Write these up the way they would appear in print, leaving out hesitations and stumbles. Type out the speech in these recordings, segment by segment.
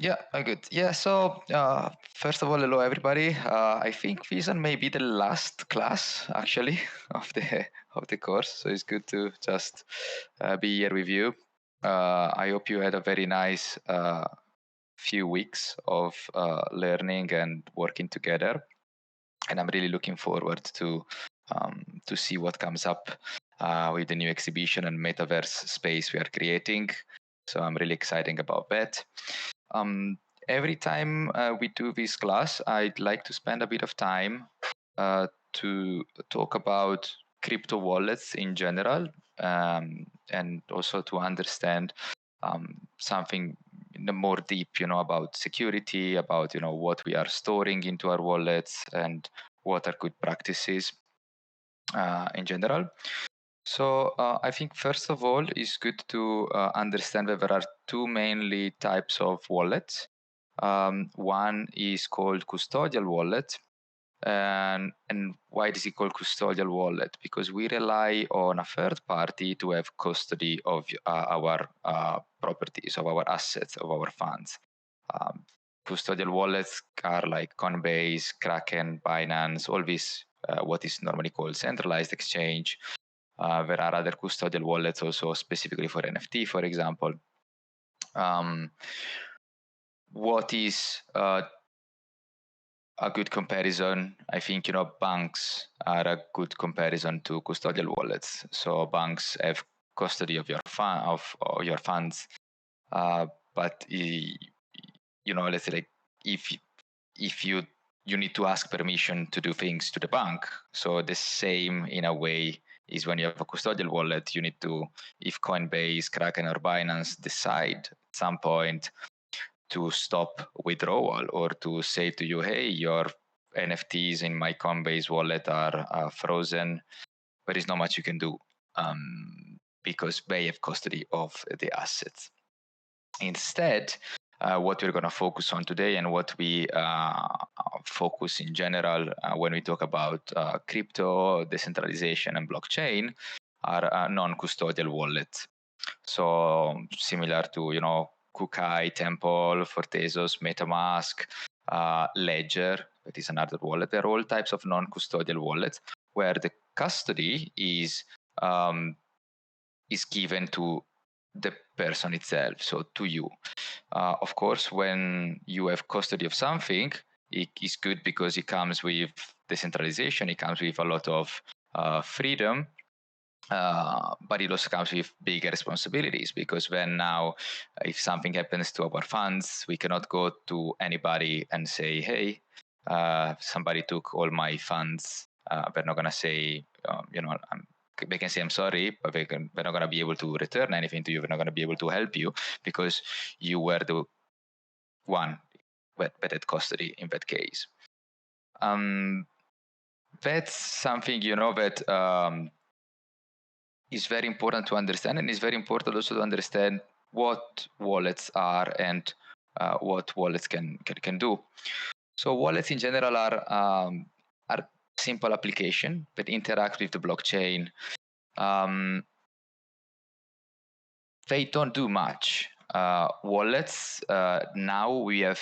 Yeah, good. Yeah, so first of all, hello everybody. I think Vision may be the last class actually of the course, so it's good to just be here with you. I hope you had a very nice few weeks of learning and working together, and I'm really looking forward to see what comes up with the new exhibition and metaverse space we are creating. So I'm really excited about that. Um, every time we do this class, I'd like to spend a bit of time to talk about crypto wallets in general, and also to understand something in the more deep, about security, about what we are storing into our wallets, and what are good practices in general. So I think first of all, it's good to understand that there are two mainly types of wallets. One is called custodial wallet. And why is it called custodial wallet? Because we rely on a third party to have custody of our properties, of our assets, of our funds. Um, Custodial wallets are like Coinbase, Kraken, Binance, all these what is normally called centralized exchange. There are other custodial wallets also specifically for NFT, for example. What is a good comparison? I think banks are a good comparison to custodial wallets. So banks have custody of your of your funds, but let's say like if you need to ask permission to do things to the bank. So the same in a way is when you have a custodial wallet, you need to, if Coinbase, Kraken, or Binance decide at some point to stop withdrawal or to say to you, hey, your NFTs in my Coinbase wallet are frozen, there is not much you can do because they have custody of the assets. Instead, what we're going to focus on today and what we focus in general when we talk about crypto, decentralization, and blockchain are non-custodial wallets. So similar to Kukai, Temple, Fortezos, MetaMask, Ledger, that is another wallet. They're all types of non-custodial wallets where the custody is given to the person itself, so to you. Of course, when you have custody of something, it is good because it comes with decentralization, it comes with a lot of freedom, but it also comes with bigger responsibilities because when now, if something happens to our funds, we cannot go to anybody and say, hey, somebody took all my funds. We're not going to say, they can say I'm sorry, but we're not going to be able to return anything to you. We're not going to be able to help you because you were the one that had custody in that case. That's something that is very important to understand, and it's very important also to understand what wallets are and what wallets can do. So wallets in general are simple application that interact with the blockchain. They don't do much. Wallets now we have.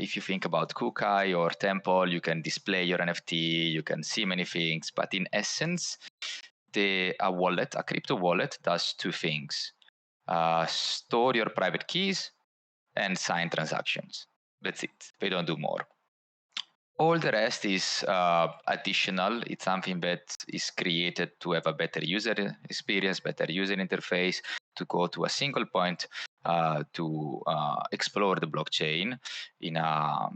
If you think about Kukai or Temple, you can display your NFT, you can see many things, but in essence, a crypto wallet, does two things: store your private keys and sign transactions. That's it. They don't do more. All the rest is additional. It's something that is created to have a better user experience, better user interface, to go to a single point to explore the blockchain in a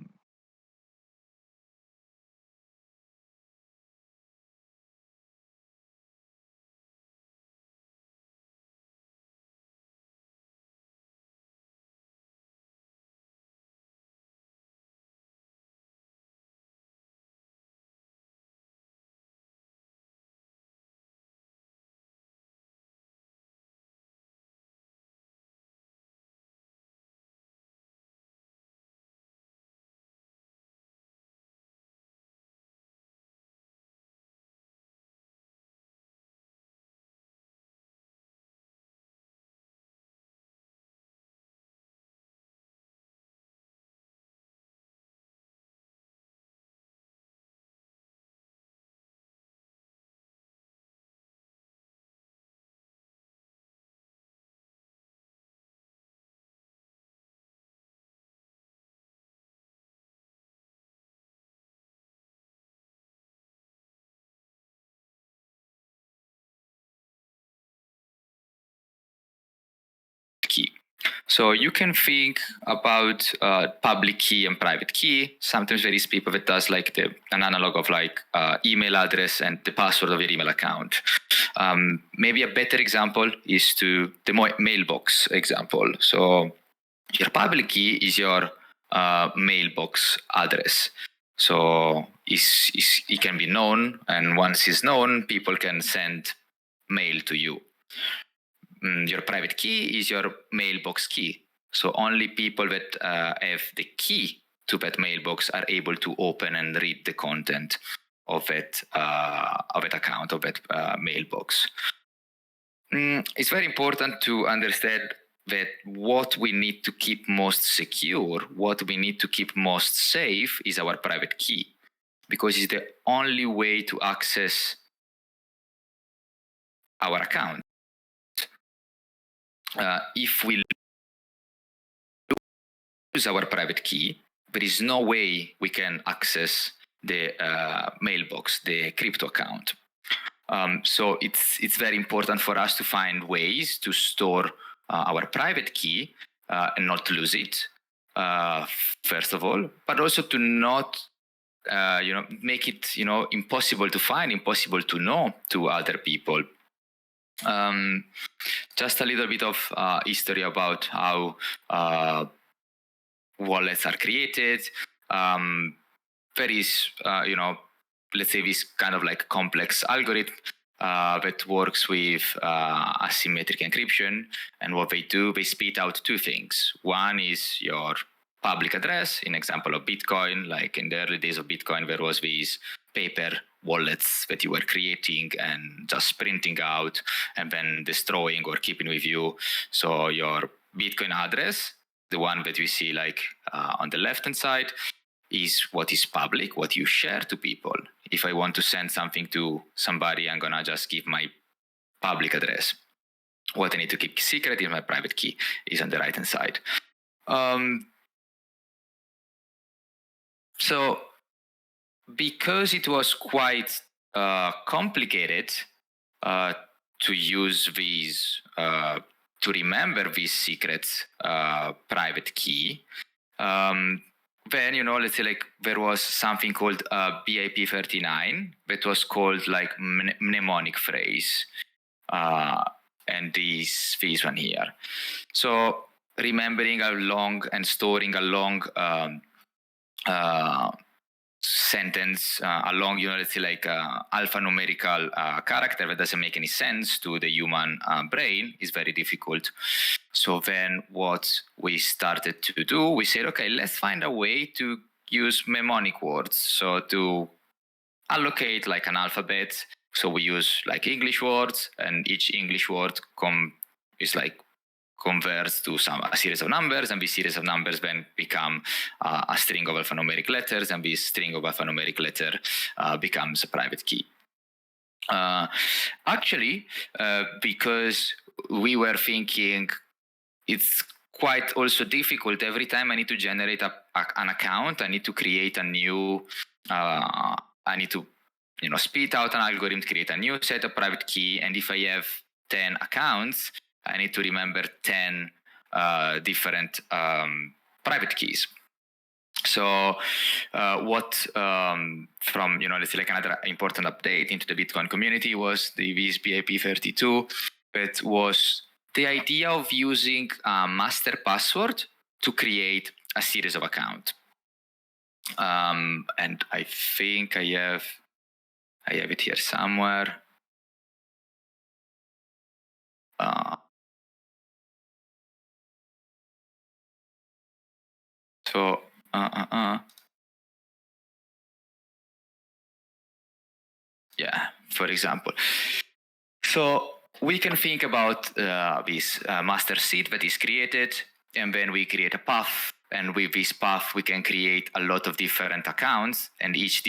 So you can think about public key and private key. Sometimes there is people that does like an analog of like email address and the password of your email account. Maybe a better example is to the mailbox example. So your public key is your mailbox address. So it can be known, and once it's known, people can send mail to you. Your private key is your mailbox key. So only people that have the key to that mailbox are able to open and read the content of that account, of that mailbox. It's very important to understand that what we need to keep most secure, what we need to keep most safe is our private key, because it's the only way to access our account. If we lose our private key, there is no way we can access the mailbox, the crypto account. So it's very important for us to find ways to store our private key and not lose it, first of all, but also to not make it impossible to find, impossible to know to other people. Just a little bit of history about how wallets are created. There is, let's say, this kind of like complex algorithm that works with asymmetric encryption. And what they do, they spit out two things. One is your public address, in example of Bitcoin. Like in the early days of Bitcoin, there was these paper wallets that you were creating and just printing out and then destroying or keeping with you. So your Bitcoin address, the one that we see like on the left-hand side, is what is public, what you share to people. If I want to send something to somebody, I'm gonna just give my public address. What I need to keep secret is my private key, is on the right-hand side. So because it was quite complicated to use these, to remember this secret private key, then, let's say like there was something called BIP39 that was called like mnemonic phrase. And this one here. So remembering a long and storing a long sentence, a long, let's say like alphanumerical character that doesn't make any sense to the human brain is very difficult. So then what we started to do, we said, okay, let's find a way to use mnemonic words. So to allocate like an alphabet. So we use like English words, and each English word is like converts to a series of numbers, and this series of numbers then become a string of alphanumeric letters, and this string of alphanumeric letter becomes a private key. Actually, because we were thinking it's quite also difficult. Every time I need to generate an account, I need to create a new, I need to spit out an algorithm, create a new set of private key. And if I have 10 accounts, I need to remember 10 different private keys. So what from, let's say like another important update into the Bitcoin community was the BIP32, that was the idea of using a master password to create a series of accounts. And I think I have it here somewhere. So yeah, for example. So we can think about this master seed that is created, and then we create a path. And with this path, we can create a lot of different accounts, and each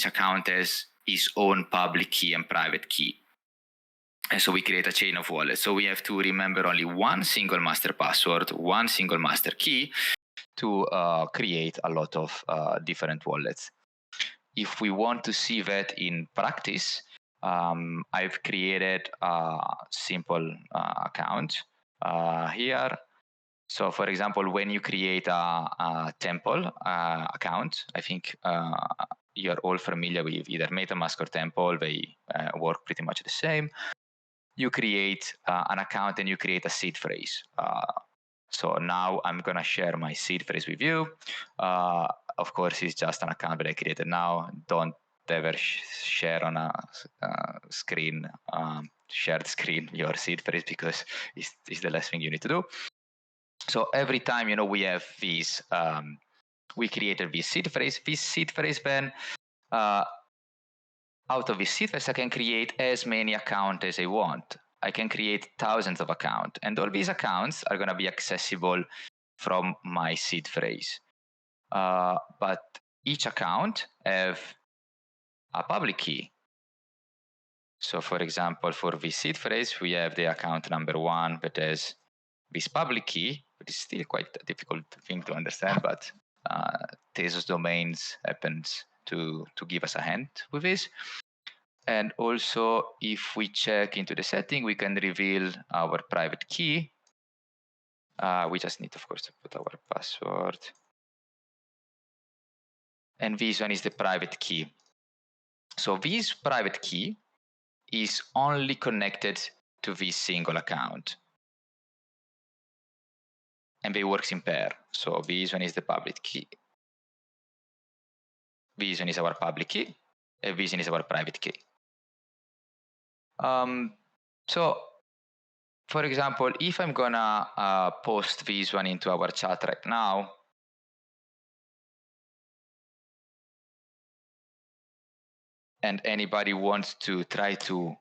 account has its own public key and private key. And so we create a chain of wallets. So we have to remember only one single master password, one single master key to create a lot of different wallets. If we want to see that in practice, I've created a simple account here. So for example, when you create a temple account, I think you're all familiar with either MetaMask or Temple. They work pretty much the same. You create an account and you create a seed phrase. So now I'm gonna share my seed phrase with you. Of course, it's just an account that I created now. Don't ever share on a screen, shared screen, your seed phrase, because it's the last thing you need to do. So every time, we have these, we created this seed phrase. This seed phrase then, out of this seed phrase, I can create as many accounts as I want. I can create thousands of accounts, and all these accounts are going to be accessible from my seed phrase. But each account have a public key. So for example, for this seed phrase, we have the account number 1 that has this public key, which is still quite a difficult thing to understand, but Tezos domains happens to give us a hint with this. And also, if we check into the setting, we can reveal our private key. We just need, of course, to put our password. And this one is the private key. So this private key is only connected to this single account. And they works in pair. So this one is the public key. This one is our public key. And this one is our private key. So, for example, if I'm gonna post this one into our chat right now, and anybody wants to try to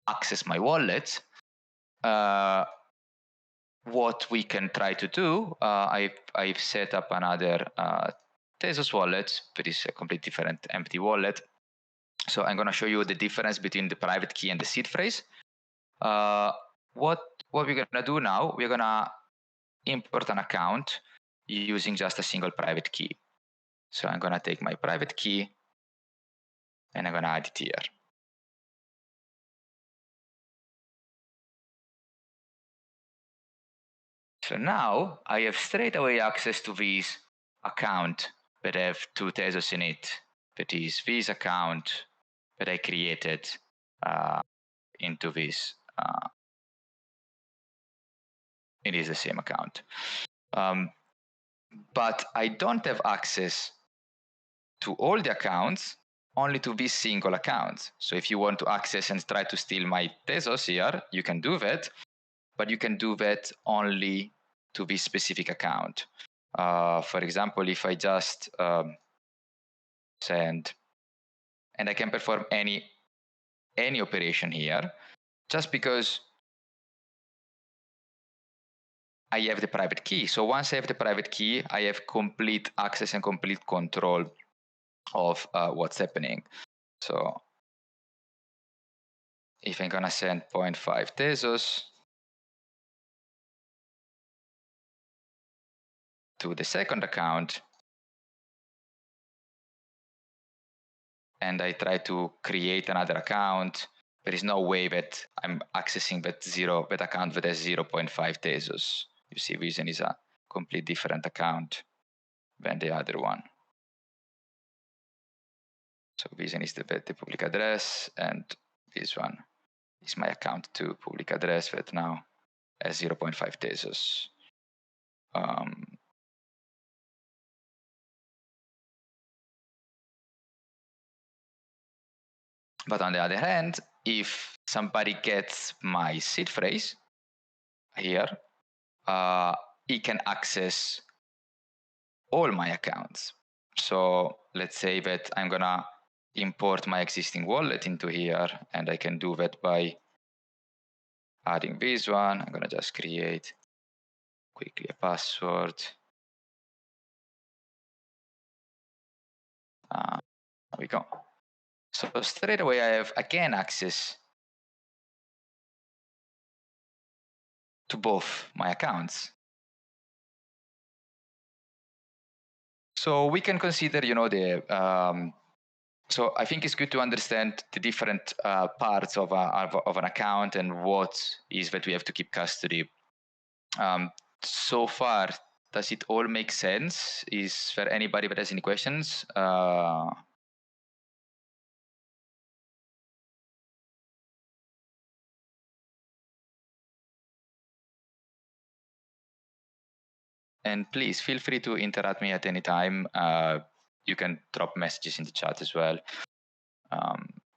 access my wallet, what we can try to do, I've set up another Tezos wallet, but it's a completely different empty wallet. So I'm going to show you the difference between the private key and the seed phrase. What we're going to do now, we're going to import an account using just a single private key. So I'm going to take my private key and I'm going to add it here. So now I have straight away access to this account that have 2 Tezos in it. That is this account that I created into this. It is the same account. But I don't have access to all the accounts, only to this single account. So if you want to access and try to steal my Tezos here, you can do that, but you can do that only to this specific account. For example, if I just send, and I can perform any operation here, just because I have the private key. So once I have the private key, I have complete access and complete control of what's happening. So if I'm gonna send 0.5 Tezos to the second account, and I try to create another account, there is no way that I'm accessing that account that has 0.5 Tezos. You see, this one is a complete different account than the other one. So this one is the public address, and this one is my account to public address that now has 0.5 Tezos. But on the other hand, if somebody gets my seed phrase here, he can access all my accounts. So let's say that I'm gonna import my existing wallet into here, and I can do that by adding this one. I'm gonna just create quickly a password. There we go. So straight away I have again access to both my accounts. So we can consider, so I think it's good to understand the different parts of an account and what is that we have to keep custody So far, does it all make sense? Is there anybody that has any questions? And please feel free to interact me at any time. You can drop messages in the chat as well.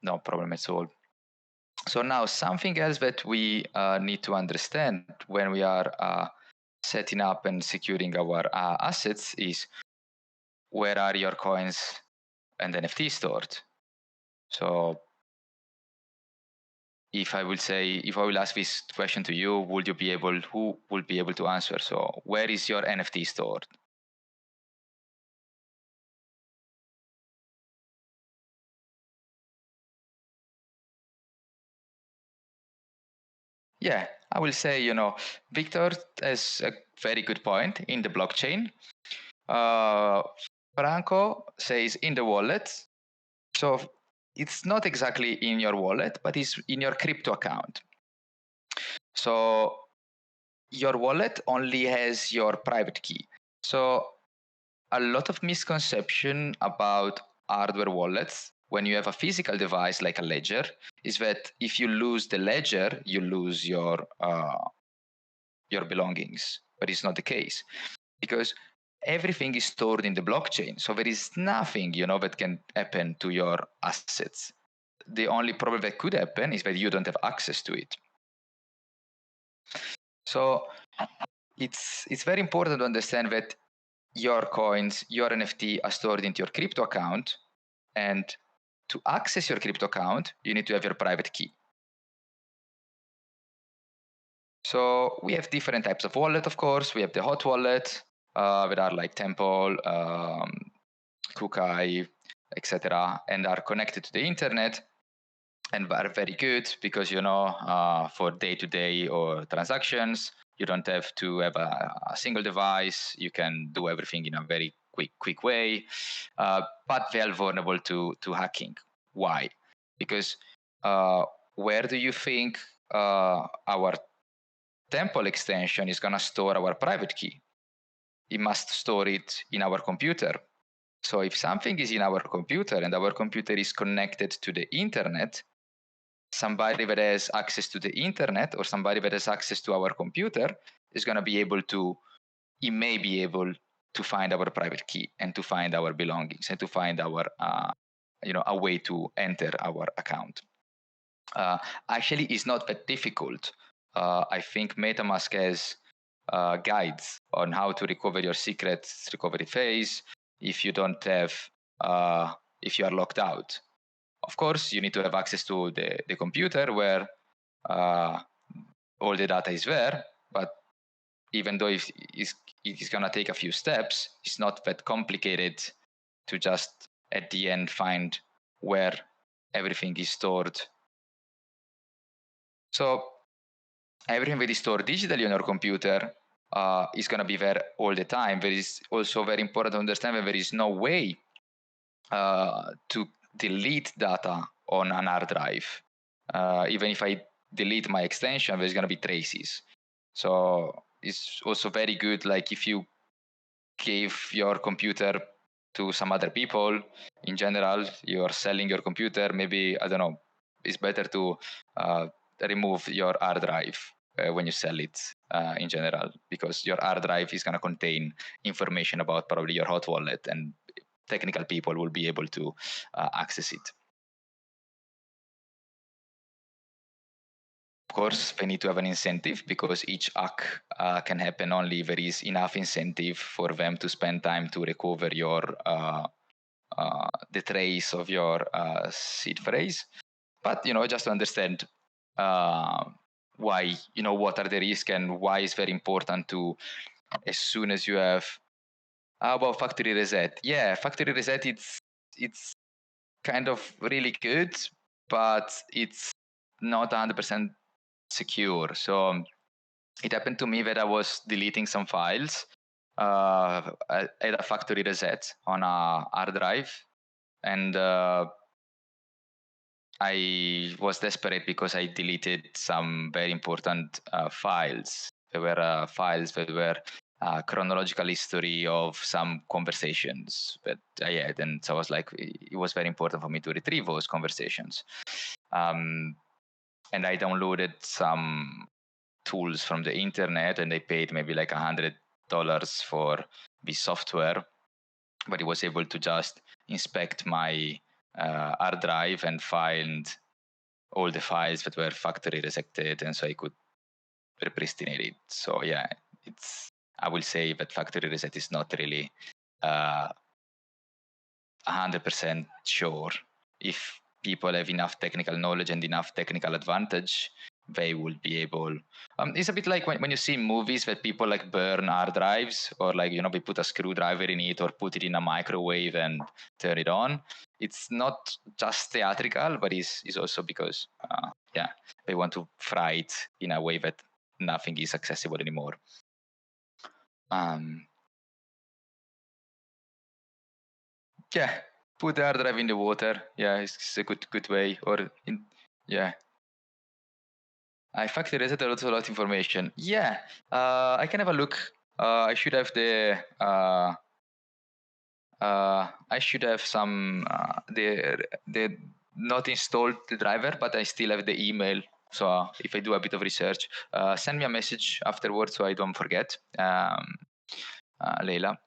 No problem at all. So now something else that we need to understand when we are setting up and securing our assets is where are your coins and NFTs stored? So if I will ask this question to you, who will be able to answer? So where is your NFT stored? Yeah, I will say, Victor has a very good point in the blockchain. Franco says in the wallet. So it's not exactly in your wallet, but it's in your crypto account. So your wallet only has your private key. So a lot of misconception about hardware wallets when you have a physical device like a ledger is that if you lose the ledger, you lose your belongings, but it's not the case because everything is stored in the blockchain. So there is nothing, that can happen to your assets. The only problem that could happen is that you don't have access to it. So it's very important to understand that your coins, your NFT are stored into your crypto account, and to access your crypto account, you need to have your private key. So we have different types of wallet, of course. We have the hot wallet, that are like Temple, Kukai, etc., and are connected to the internet and are very good because for day-to-day or transactions, you don't have to have a single device. You can do everything in a very quick way, but they are vulnerable to hacking. Why? Because where do you think our Temple extension is going to store our private key? It must store it in our computer. So if something is in our computer and our computer is connected to the internet, somebody that has access to the internet or somebody that has access to our computer is going to be able to, he may be able to find our private key and to find our belongings and to find our, a way to enter our account. Actually, it's not that difficult. I think MetaMask has guides on how to recover your secrets recovery phase if you don't have, if you are locked out. Of course, you need to have access to the computer where all the data is there, but even though it is going to take a few steps, it's not that complicated to just at the end find where everything is stored. So everything that is stored digitally on your computer is going to be there all the time. There is also very important to understand that there is no way to delete data on an hard drive. Even if I delete my extension, there's going to be traces. So it's also very good, like if you gave your computer to some other people, in general, you're selling your computer, maybe, I don't know, it's better to remove your hard drive when you sell it in general, because your hard drive is going to contain information about probably your hot wallet, and technical people will be able to access it. Of course, they need to have an incentive because each hack can happen only if there is enough incentive for them to spend time to recover your the trace of your seed phrase. But just to understand why, what are the risks and why it's very important to, as soon as you have, how about factory reset? Yeah, factory reset. It's kind of really good, but it's not 100% secure. So it happened to me that I was deleting some files at a factory reset on a hard drive, and I was desperate because I deleted some very important files There were files that were chronological history of some conversations that I had, and so I was like, it was very important for me to retrieve those conversations. And I downloaded some tools from the internet, and I paid maybe like $100 for the software, but it was able to just inspect my hard drive and find all the files that were factory resetted, and so I could repristinate it. So yeah, I will say that factory reset is not really 100% sure. If people have enough technical knowledge and enough technical advantage, they will be able. It's a bit like when you see movies that people like burn hard drives, or like, they put a screwdriver in it or put it in a microwave and turn it on. It's not just theatrical, but it's also because they want to fry it in a way that nothing is accessible anymore. Yeah, put the hard drive in the water. Yeah, it's a good way. I factory reset also a lot of information. Yeah, I can have a look. I should have I should have some the not installed the driver, but I still have the email. So if I do a bit of research, send me a message afterwards so I don't forget, Leila.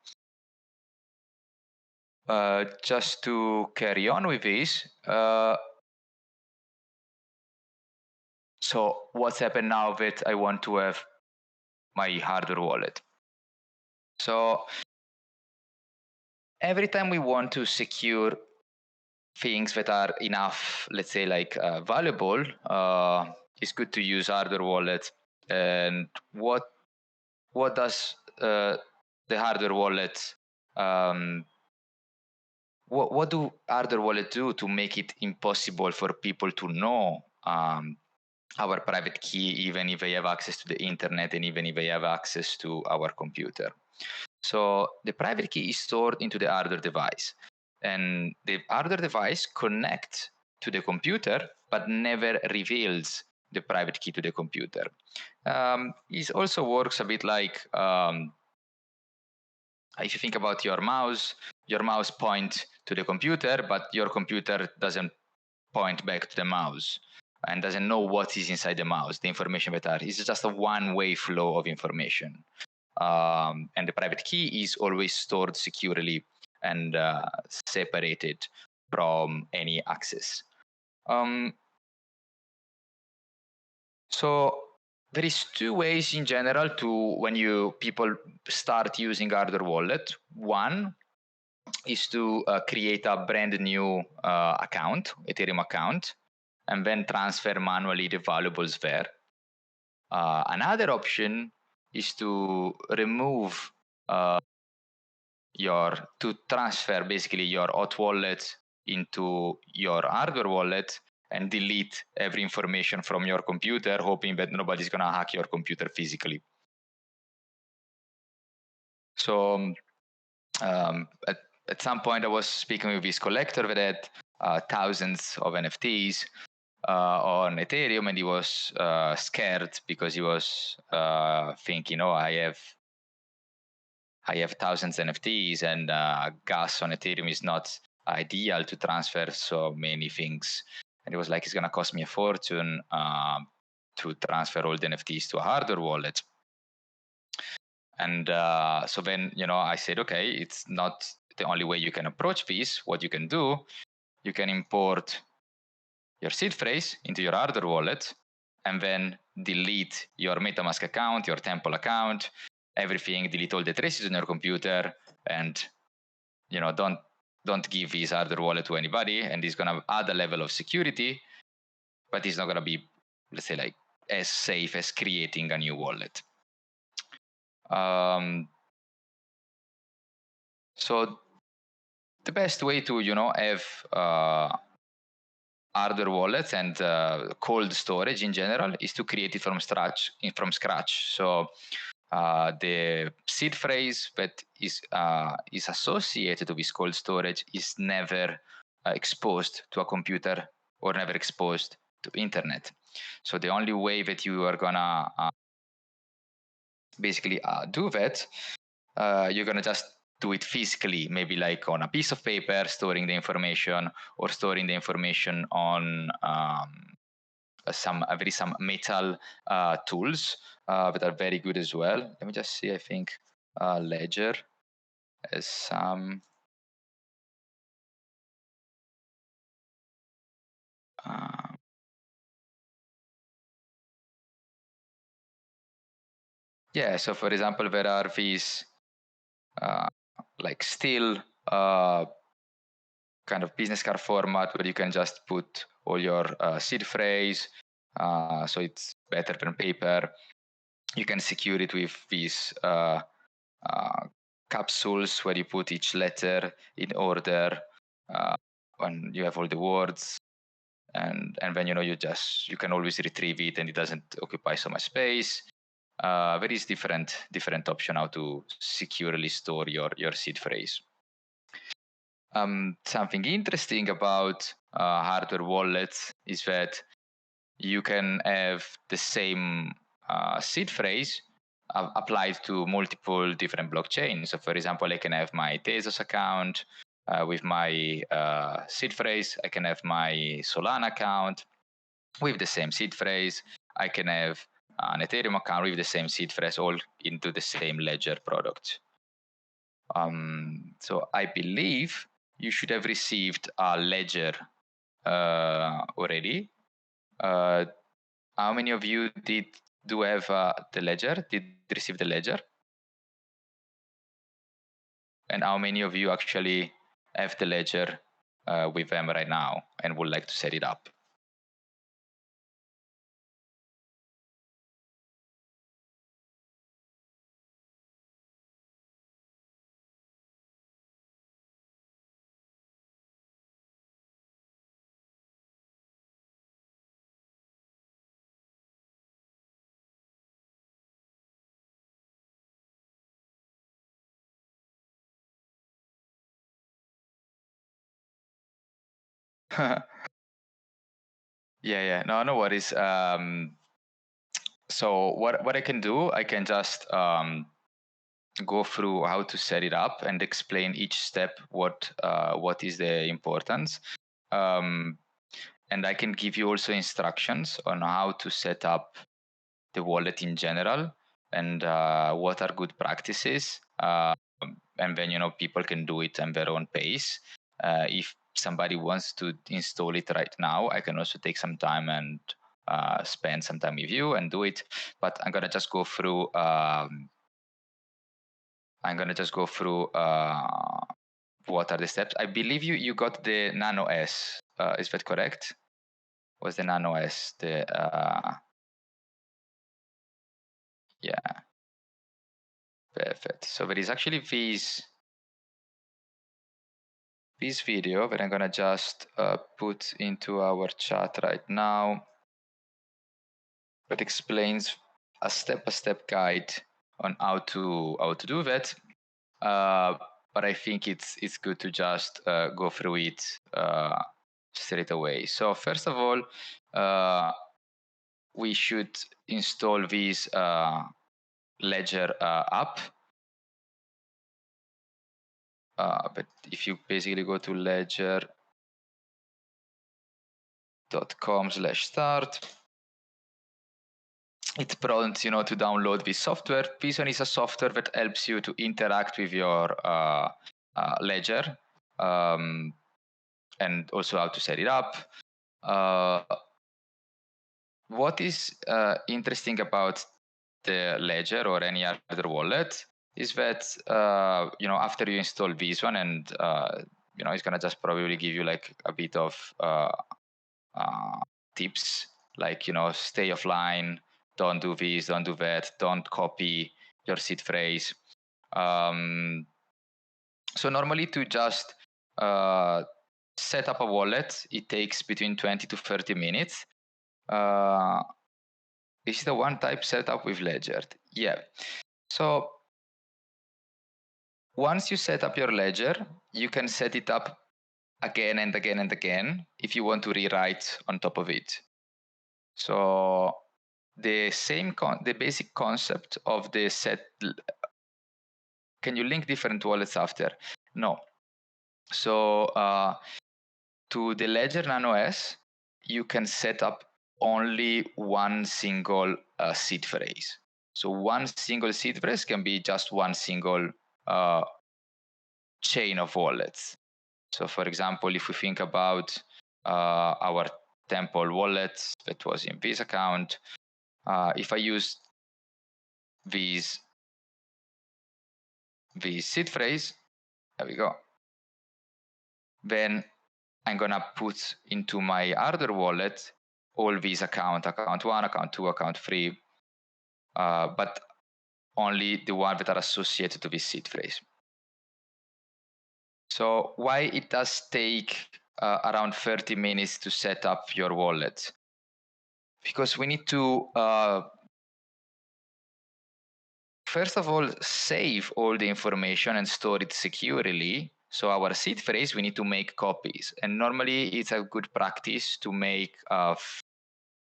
Just to carry on with this, so what's happened now that I want to have my hardware wallet? So every time we want to secure things that are enough, let's say like valuable, it's good to use hardware wallet. And what does the hardware wallet what do hardware wallet do to make it impossible for people to know our private key, even if they have access to the internet and even if they have access to our computer? So the private key is stored into the hardware device, and the hardware device connects to the computer, but never reveals the private key to the computer. It also works a bit like if you think about your mouse points to the computer, but your computer doesn't point back to the mouse and doesn't know what is inside the mouse. The information that are is just a one-way flow of information. And the private key is always stored securely and separated from any access. So there is two ways in general to when people start using hardware wallet. One is to create a brand new account, Ethereum account, and then transfer manually the valuables there. Another option is to remove to transfer basically your hot wallet into your hardware wallet and delete every information from your computer, hoping that nobody's going to hack your computer physically. So at some point I was speaking with this collector that had thousands of NFTs on Ethereum, and he was scared because he was thinking, I have thousands NFTs, and gas on Ethereum is not ideal to transfer so many things. And it was like, it's going to cost me a fortune to transfer all the NFTs to a hardware wallet. And so then, I said, okay, it's not the only way you can approach this. What you can do, you can import your seed phrase into your hardware wallet and then delete your MetaMask account, your Temple account, everything, delete all the traces on your computer, and don't give this hardware wallet to anybody, and it's going to add a level of security, but it's not going to be, let's say, like as safe as creating a new wallet. So the best way to have hardware wallets and cold storage in general is to create it from scratch. So the seed phrase that is associated with cold storage is never exposed to a computer or never exposed to internet. So the only way that you are gonna basically do that, you're going to just do it physically, maybe like on a piece of paper, storing the information, or storing the information on some metal tools that are very good as well. Let me just see. I think Ledger has some. Yeah. So, for example, there are these like still kind of business card format where you can just put all your seed phrase. So it's better than paper. You can secure it with these capsules where you put each letter in order, and you have all the words, and then you can always retrieve it and it doesn't occupy so much space. There is different option how to securely store your seed phrase. Something interesting about hardware wallets is that you can have the same seed phrase applied to multiple different blockchains. So, for example, I can have my Tezos account with my seed phrase. I can have my Solana account with the same seed phrase. I can have an Ethereum account with the same seed phrase, all into the same ledger product. So I believe you should have received a ledger already. How many of you do have the ledger? Did receive the ledger? And how many of you actually have the ledger with them right now and would like to set it up? Yeah. No worries. So what I can do, I can just go through how to set it up and explain each step what is the importance. And I can give you also instructions on how to set up the wallet in general and what are good practices. And then people can do it at their own pace. If somebody wants to install it right now, I can also take some time and spend some time with you and do it. But I'm gonna just go through. What are the steps. I believe you got the Nano S. Is that correct? Was the Nano S the yeah, perfect. So there is actually this video that I'm gonna just put into our chat right now that explains a step-by-step guide on how to do that. But I think it's good to just go through it straight away. So first of all, we should install this Ledger app. But if you basically go to ledger.com/start, it prompts to download this software. This one is a software that helps you to interact with your ledger, and also how to set it up. What is interesting about the ledger or any other wallet is that after you install this one, and it's gonna just probably give you like a bit of tips, like stay offline, don't do this, don't do that, don't copy your seed phrase. So normally to just set up a wallet, it takes between 20 to 30 minutes. Is the one type setup with Ledger? Yeah. So once you set up your ledger, you can set it up again and again and again if you want to rewrite on top of it. So the the basic concept of the set. Can you link different wallets after? No. So to the Ledger Nano S, you can set up only one single seed phrase. So one single seed phrase can be just one single chain of wallets. So for example, if we think about our Temple wallet that was in this account, if I use this seed phrase, there we go, then I'm gonna put into my other wallet all these account 1, account 2, account 3, but only the ones that are associated to this seed phrase. So why it does take around 30 minutes to set up your wallet? Because we need to first of all save all the information and store it securely. So our seed phrase, we need to make copies, and normally it's a good practice to make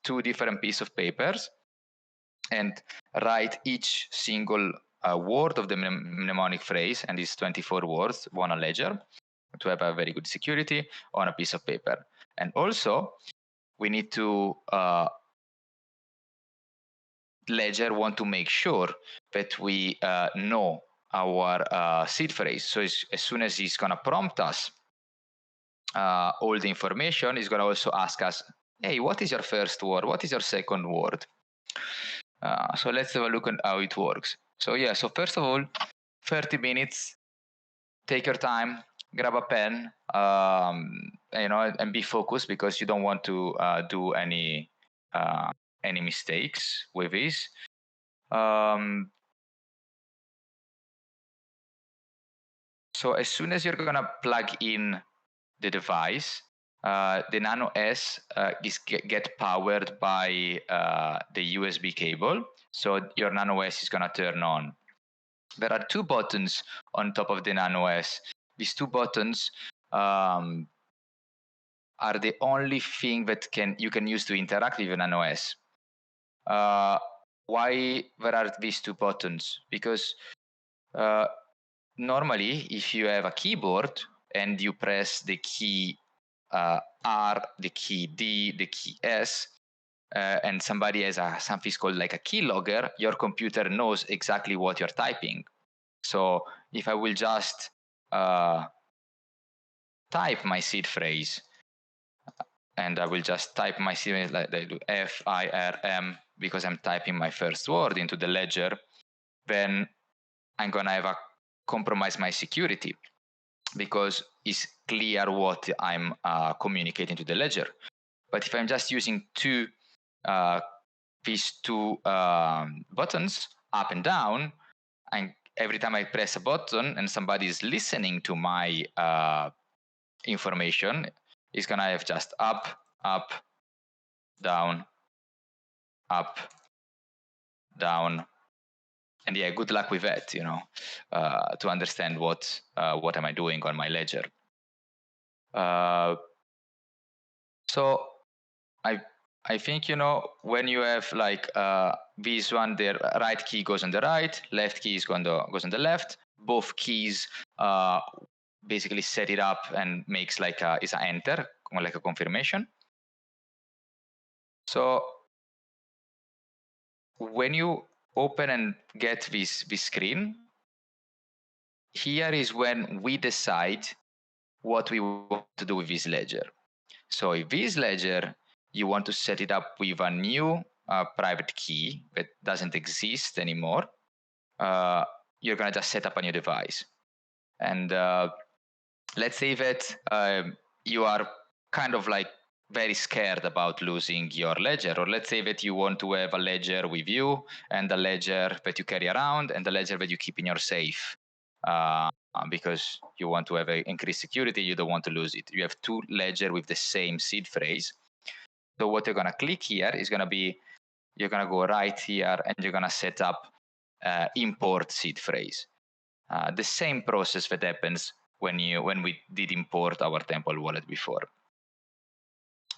2 different pieces of papers and write each single word of the mnemonic phrase, and it's 24 words, one a ledger, to have a very good security on a piece of paper. And also, we need to Ledger want to make sure that we know our seed phrase. So as soon as he's gonna prompt us all the information, he's gonna also ask us, hey, what is your first word? What is your second word? So let's have a look at how it works. So yeah, so first of all, 30 minutes, take your time, grab a pen, and be focused, because you don't want to do any mistakes with this. So as soon as you're gonna plug in the device, the Nano S is get powered by the USB cable. So your Nano S is gonna turn on. There are 2 buttons on top of the Nano S. These 2 buttons are the only thing that you can use to interact with your Nano S. Why there are these 2 buttons? Because normally, if you have a keyboard and you press the key R, the key D, the key S, and somebody has something called like a keylogger, your computer knows exactly what you're typing. So if I will just type my seed phrase, and I will just type my seed phrase like I do FIRM, because I'm typing my first word into the ledger, then I'm gonna have a compromise my security, because it's clear what I'm communicating to the ledger. But if I'm just using these 2 buttons, up and down, and every time I press a button and somebody is listening to my information, it's gonna have just up, up, down, up, down. And yeah, good luck with that, to understand what am I doing on my ledger. So I think, when you have like this one, the right key goes on the right, left key goes on the left. Both keys basically set it up and makes like is an enter, like a confirmation. So when you open and get this screen, here is when we decide what we want to do with this ledger. So if this ledger, you want to set it up with a new private key that doesn't exist anymore, you're gonna just set up a new device. And let's say that you are kind of like very scared about losing your ledger, or let's say that you want to have a ledger with you, and a ledger that you carry around, and a ledger that you keep in your safe, because you want to have increased security, you don't want to lose it. You have 2 ledger with the same seed phrase. So what you're gonna click here is gonna be, you're gonna go right here and you're gonna set up import seed phrase. The same process that happens when we did import our Temple wallet before.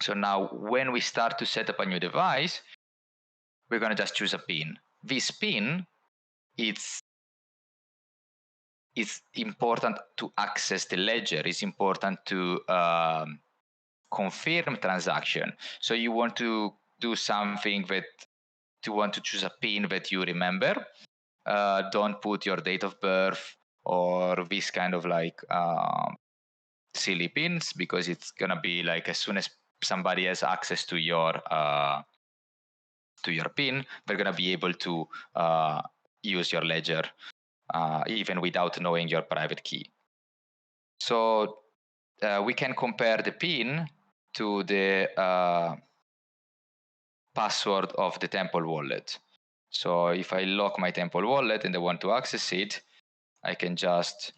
So now when we start to set up a new device, we're going to just choose a pin. This pin, it's important to access the ledger. It's important to confirm transaction. So you want to do something that you want to choose a pin that you remember. Don't put your date of birth or this kind of like silly pins, because it's gonna be like as soon as somebody has access to your pin, they're gonna be able to use your ledger even without knowing your private key. So we can compare the pin to the password of the Temple wallet. So if I lock my Temple wallet and I want to access it, I can just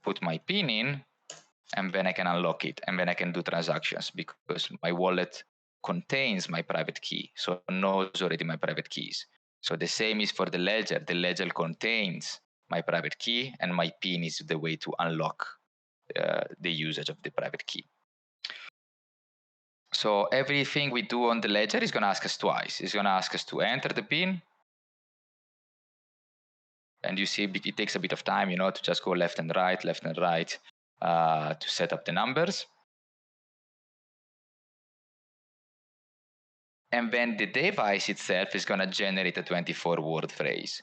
put my pin in, and then I can unlock it, and then I can do transactions because my wallet contains my private key, so it knows already my private keys. So the same is for the ledger. The ledger contains my private key, and my pin is the way to unlock the usage of the private key. So everything we do on the ledger is going to ask us twice. It's going to ask us to enter the pin. And you see, it takes a bit of time, to just go left and right, to set up the numbers. And then the device itself is going to generate a 24-word phrase.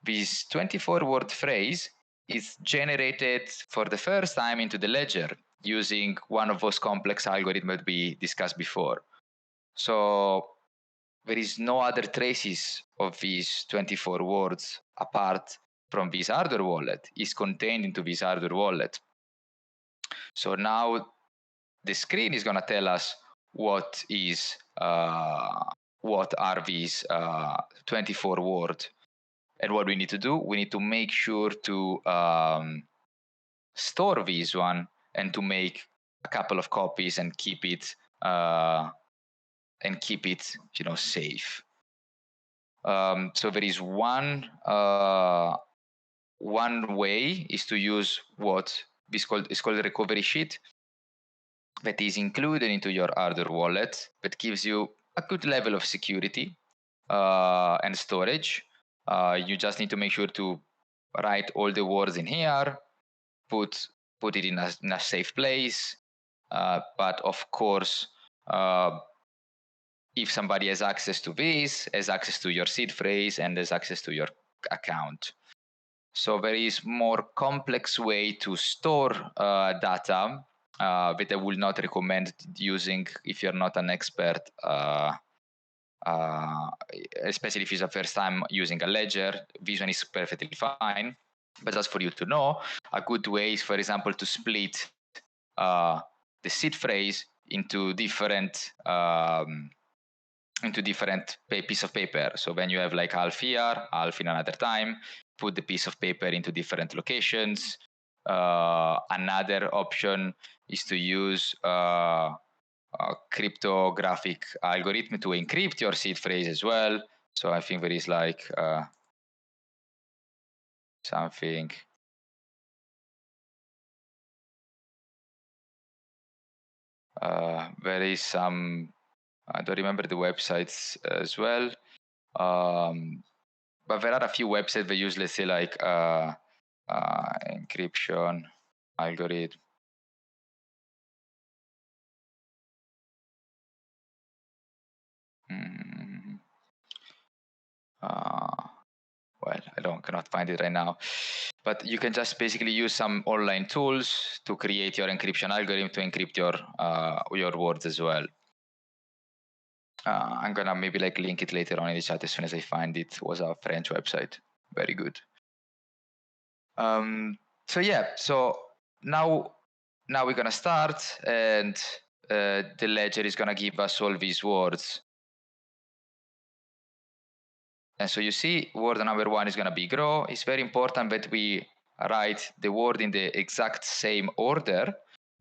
This 24-word phrase is generated for the first time into the ledger using one of those complex algorithms that we discussed before. So there is no other traces of these 24 words apart from this hardware wallet. It's contained into this hardware wallet. So now the screen is going to tell us what are these 24 words, and what we need to do. We need to make sure to store this one and to make a couple of copies and keep it safe. So there is one way is to use what is called a recovery sheet that is included into your hardware wallet, that gives you a good level of security and storage. You just need to make sure to write all the words in here, put it in a safe place. But of course, if somebody has access to this, has access to your seed phrase, and has access to your account. So there is more complex way to store data that I will not recommend using if you're not an expert, especially if it's the first time using a ledger. This one is perfectly fine. But just for you to know, a good way is, for example, to split the seed phrase into different piece of paper. So when you have like half here, half in another time, put the piece of paper into different locations. Another option is to use a cryptographic algorithm to encrypt your seed phrase as well. So I think there is like something. There is some, I don't remember the websites as well. But there are a few websites that use, let's say, like encryption algorithm. Well, cannot find it right now. But you can just basically use some online tools to create your encryption algorithm to encrypt your words as well. I'm gonna maybe like link it later on in the chat as soon as I find it. It was a French website. Very good. So yeah, so now we're gonna start, and the ledger is gonna give us all these words. And so you see, word number one is gonna be grow. It's very important that we write the word in the exact same order,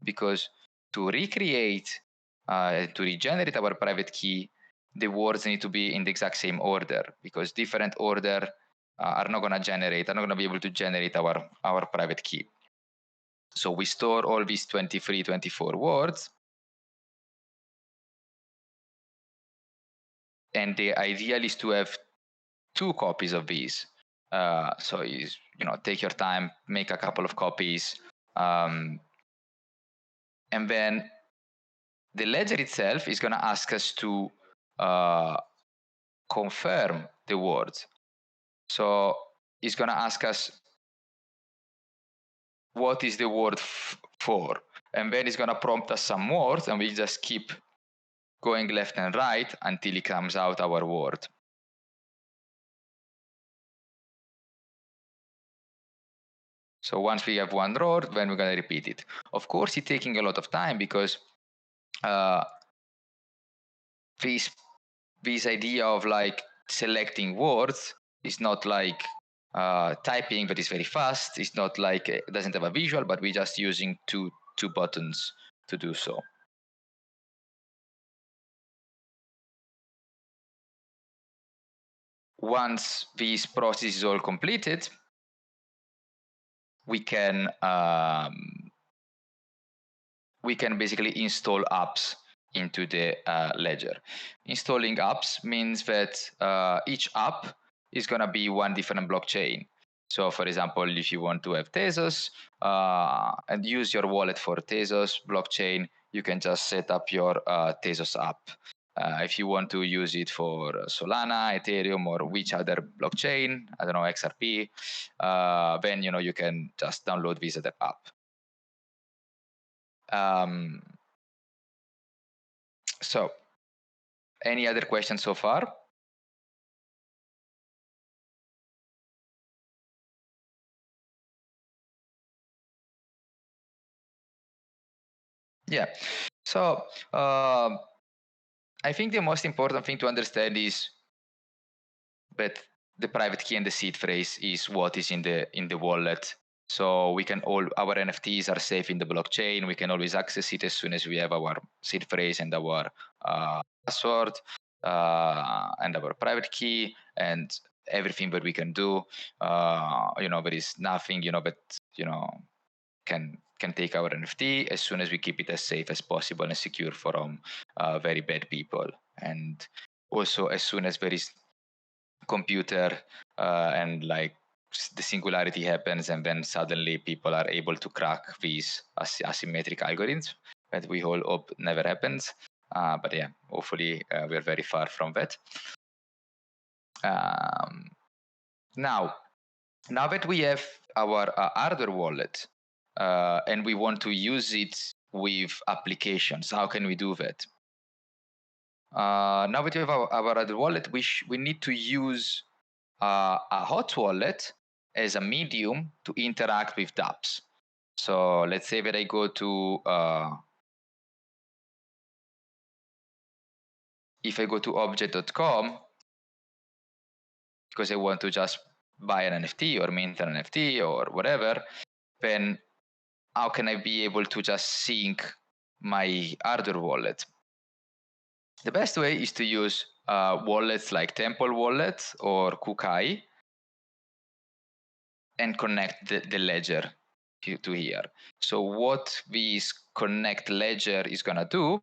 because to recreate, to regenerate our private key, the words need to be in the exact same order, because different order are not going to be able to generate our private key. So we store all these 23, 24 words. And the ideal is to have 2 copies of these. So take your time, make a couple of copies, and then the ledger itself is going to ask us to confirm the words. So it's going to ask us what is the word for, and then it's going to prompt us some words, and we just keep going left and right until it comes out our word. So once we have one word, then we're going to repeat it. Of course, it's taking a lot of time because this idea of like selecting words is not like typing that is very fast. It's not like it doesn't have a visual, but we're just using two buttons to do so. Once this process is all completed, we can basically install apps into the ledger. Installing apps means that each app is going to be one different blockchain. So for example, if you want to have Tezos and use your wallet for Tezos blockchain, you can just set up your Tezos app. If you want to use it for Solana, Ethereum, or which other blockchain, I don't know, XRP, then you can just download this other app. So, any other questions so far? Yeah. So, I think the most important thing to understand is that the private key and the seed phrase is what is in the wallet. So we can our NFTs are safe in the blockchain. We can always access it as soon as we have our seed phrase and our password and our private key and everything that we can do. There is nothing that can take our NFT as soon as we keep it as safe as possible and secure from very bad people. And also as soon as there is computer and like the singularity happens, and then suddenly people are able to crack these asymmetric algorithms that we all hope never happens. But yeah, hopefully we're very far from that. Now that we have our hardware wallet and we want to use it with applications, how can we do that? Now that we have our hardware wallet, we need to use a hot wallet as a medium to interact with dApps. So let's say that I go to if I go to object.com because I want to just buy an NFT or mint an NFT or whatever, then how can I be able to just sync my hardware wallet? The best way is to use wallets like Temple Wallet or Kukai and connect the ledger to here. So what this connect ledger is going to do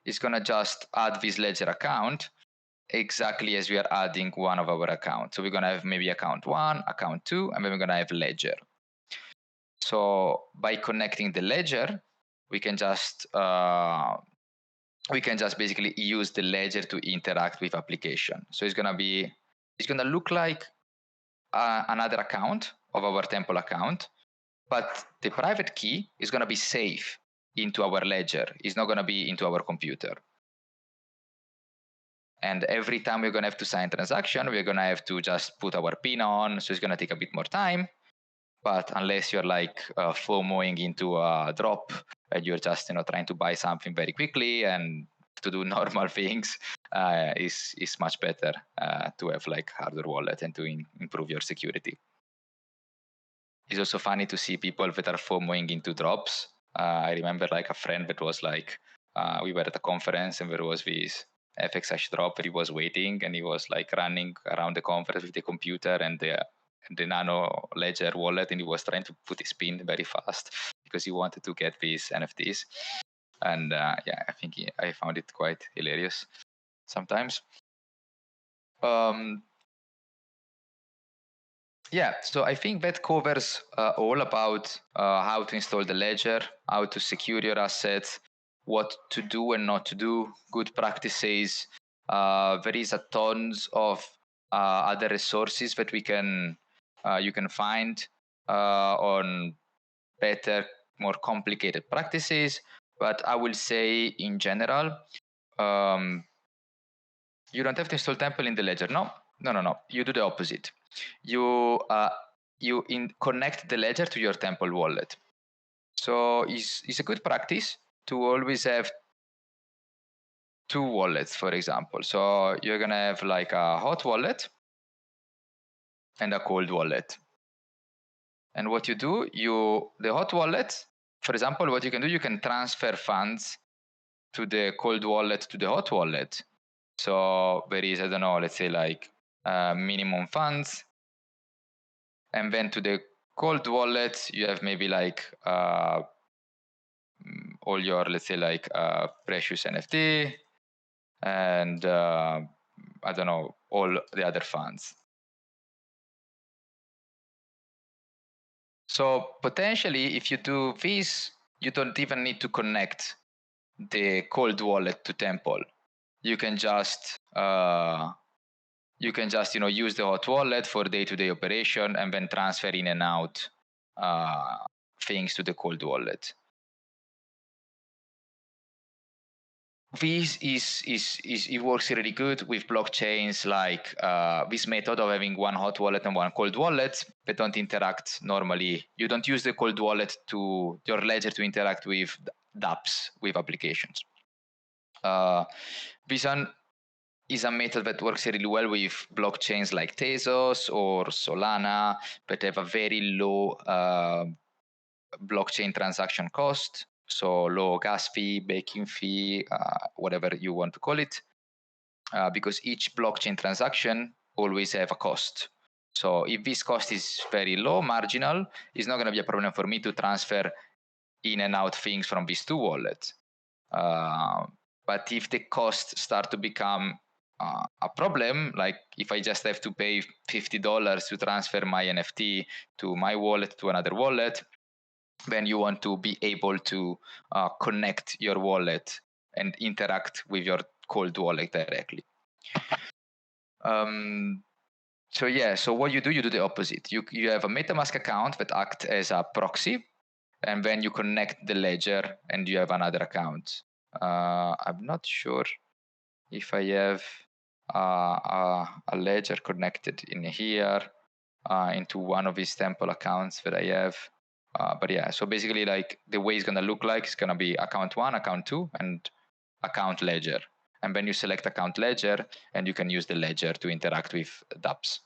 is going to just add this ledger account exactly as we are adding one of our accounts. So we're going to have maybe account 1, account 2, and then we're going to have ledger. So by connecting the ledger, we can just basically use the ledger to interact with application. So it's going to look like another account of our Temple account, but the private key is going to be safe into our ledger. It's not going to be into our computer. And every time we're going to have to sign a transaction, we're going to have to just put our PIN on. So it's going to take a bit more time. But unless you're like FOMOing into a drop and you're just trying to buy something very quickly and to do normal things, is much better to have like hardware wallet and to improve your security. It's also funny to see people that are FOMOing into drops. I remember like a friend that was like, we were at a conference and there was this FXH drop that he was waiting, and he was like running around the conference with the computer and the Nano Ledger wallet, and he was trying to put his PIN very fast because he wanted to get these NFTs. And yeah, I think I found it quite hilarious sometimes. Yeah, so I think that covers all about how to install the ledger, how to secure your assets, what to do and not to do, good practices. There is a tons of other resources that you can find on better, more complicated practices. But I will say in general, um, you don't have to install Temple in the ledger. No, no, no, no. You do the opposite. You connect the ledger to your Temple wallet. So it's a good practice to always have two wallets, for example. So you're gonna have like a hot wallet and a cold wallet. And what you do, the hot wallet, for example, what you can do, you can transfer funds to the cold wallet to the hot wallet. So there is, I don't know, let's say like minimum funds, and then to the cold wallet you have maybe like all your, let's say like precious NFT and I don't know, all the other funds. So potentially if you do this, you don't even need to connect the cold wallet to Temple. You can just use the hot wallet for day-to-day operation and then transfer in and out things to the cold wallet. This it works really good with blockchains like this method of having one hot wallet and one cold wallet that don't interact normally. You don't use the cold wallet to your ledger to interact with dApps, with applications. This one is a method that works really well with blockchains like Tezos or Solana that have a very low blockchain transaction cost. So low gas fee, baking fee, whatever you want to call it, because each blockchain transaction always have a cost. So if this cost is very low, marginal, it's not going to be a problem for me to transfer in and out things from these two wallets. But if the costs start to become a problem, like if I just have to pay $50 to transfer my NFT to my wallet to another wallet, then you want to be able to connect your wallet and interact with your cold wallet directly. So yeah, so what you do the opposite. You have a MetaMask account that acts as a proxy, and then you connect the ledger and you have another account. I'm not sure if I have a ledger connected in here into one of these Temple accounts that I have. But yeah, so basically like the way it's gonna look like is gonna be account 1, account 2, and account ledger. And then you select account ledger and you can use the ledger to interact with dApps.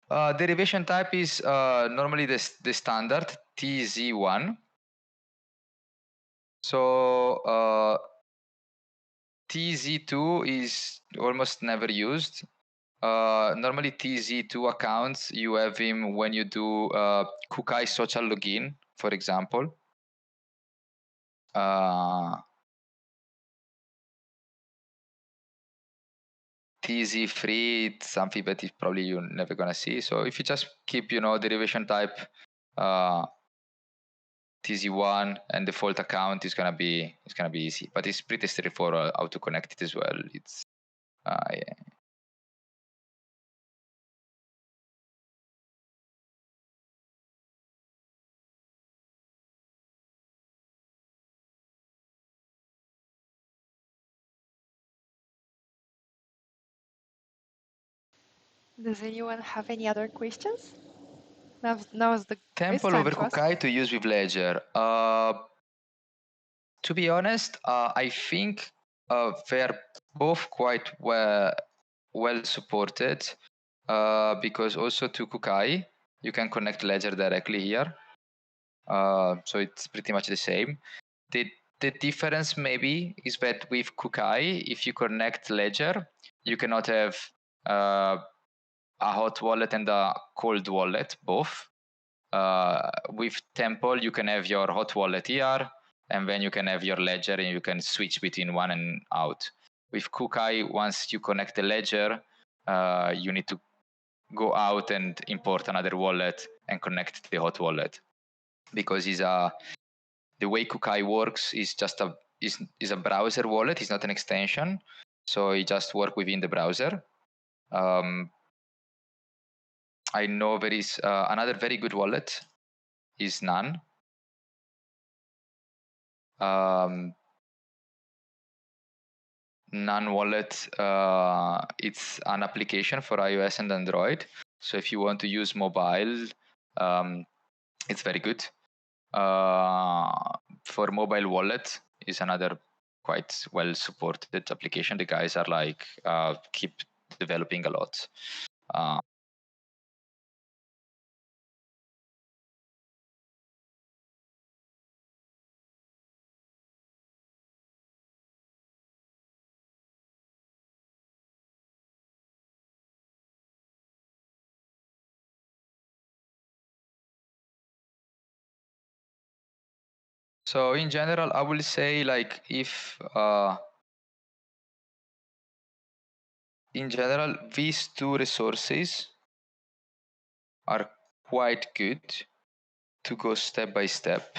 Derivation type is normally the standard TZ1. So TZ2 is almost never used. Normally TZ2 accounts, you have him when you do Kukai social login, for example. TZ free, it's something that is probably you're never gonna see. So if you just keep, derivation type TZ1 and default account is gonna be easy, but it's pretty straightforward how to connect it as well. It's yeah. Does anyone have any other questions? Now's the best Temple time over to ask. Kukai to use with Ledger. To be honest, I think they're both quite well supported because also to Kukai you can connect Ledger directly here. So it's pretty much the same. The the difference maybe is that with Kukai, if you connect Ledger, you cannot have a hot wallet and a cold wallet both. With Temple, you can have your hot wallet here, and then you can have your Ledger, and you can switch between one and out. With Kukai, once you connect the Ledger, you need to go out and import another wallet and connect the hot wallet, because the way Kukai works is just is a browser wallet. It's not an extension, so it just works within the browser. I know there is another very good wallet is Nan. Nan wallet, it's an application for iOS and Android. So if you want to use mobile, it's very good. For mobile wallet is another quite well supported application. The guys are like keep developing a lot. So in general, I will say like if in general these two resources are quite good to go step by step.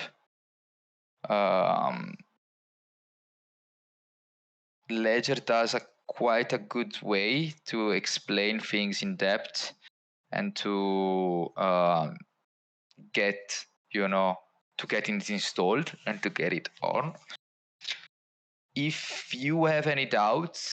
Ledger does quite a good way to explain things in depth and to get to get it installed and to get it on. If you have any doubts,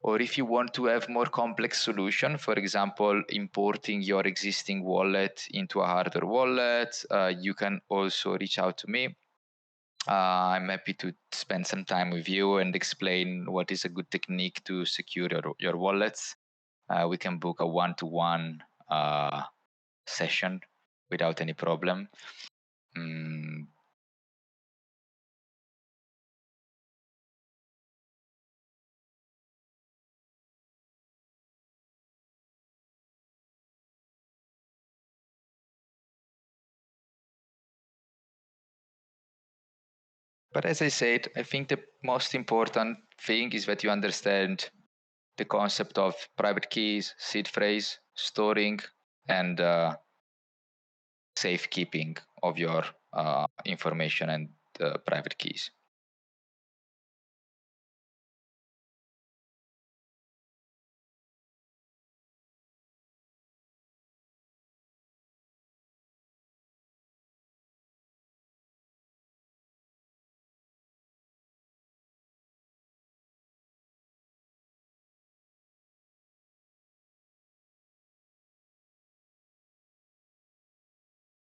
or if you want to have more complex solution, for example, importing your existing wallet into a hardware wallet, you can also reach out to me. I'm happy to spend some time with you and explain what is a good technique to secure your wallets. We can book a one-to-one session without any problem. But as I said, I think the most important thing is that you understand the concept of private keys, seed phrase, storing, and safekeeping of your information and private keys.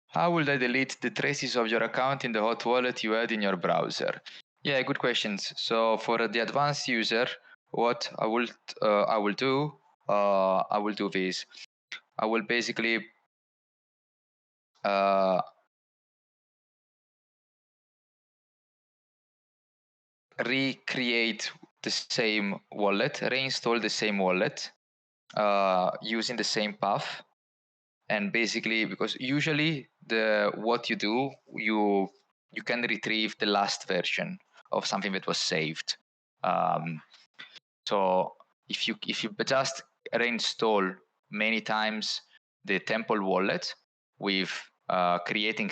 How will I delete the traces of your account in the hot wallet you had in your browser? Yeah, good questions. So for the advanced user, what I will do this. I will basically recreate the same wallet, reinstall the same wallet using the same path. And basically, because usually what you do, you can retrieve the last version of something that was saved. So if you just reinstall many times the Temple wallet with creating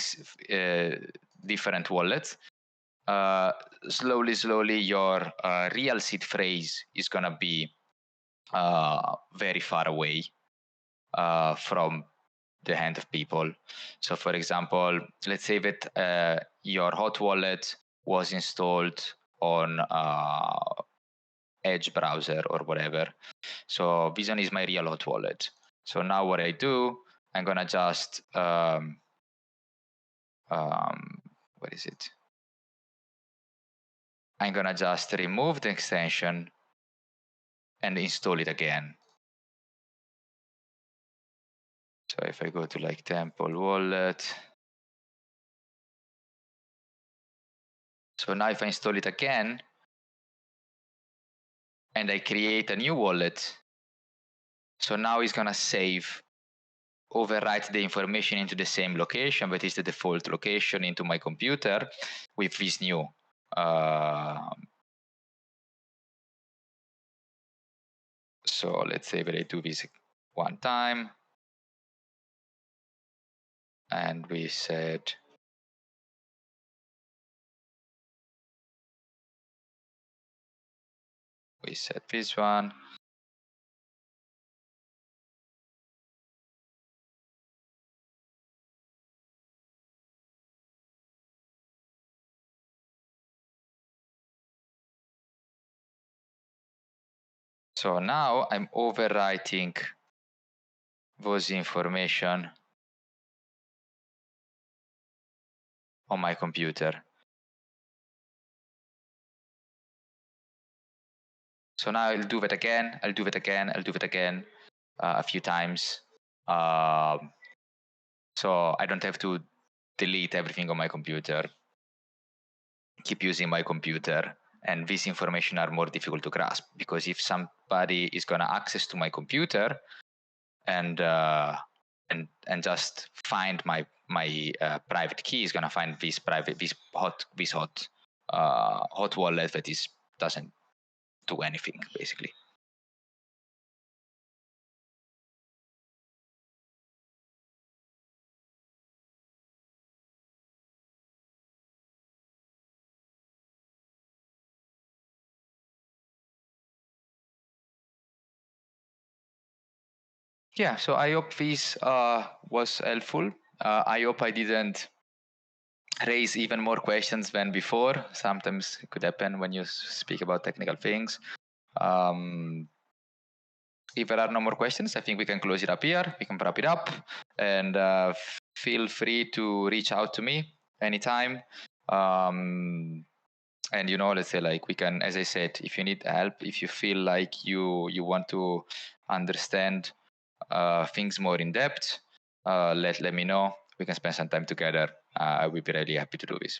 different wallets, slowly your real seed phrase is gonna be very far away from the hand of people. So for example, let's say that your hot wallet was installed on Edge browser or whatever. So Vision is my real hot wallet. So now what I do, I'm gonna just what is it? I'm gonna just remove the extension and install it again. So if I go to like Temple wallet, so So now if I install it again and I create a new wallet, so now it's gonna overwrite the information into the same location, but it's the default location into my computer with this new so let's say that I do this one time and we set this one. So now I'm overwriting those information on my computer. So now I'll do that again, I'll do that again, I'll do that again a few times. So I don't have to delete everything on my computer, keep using my computer. And this information are more difficult to grasp because if somebody is gonna access to my computer and just find my private key, is gonna find this hot wallet that doesn't do anything basically. Yeah, so I hope this was helpful. I hope I didn't raise even more questions than before. Sometimes it could happen when you speak about technical things. If there are no more questions, I think we can close it up here. We can wrap it up, and feel free to reach out to me anytime. And let's say like we can, as I said, if you need help, if you feel like you want to understand things more in depth, let me know. We can spend some time together. I will be really happy to do this.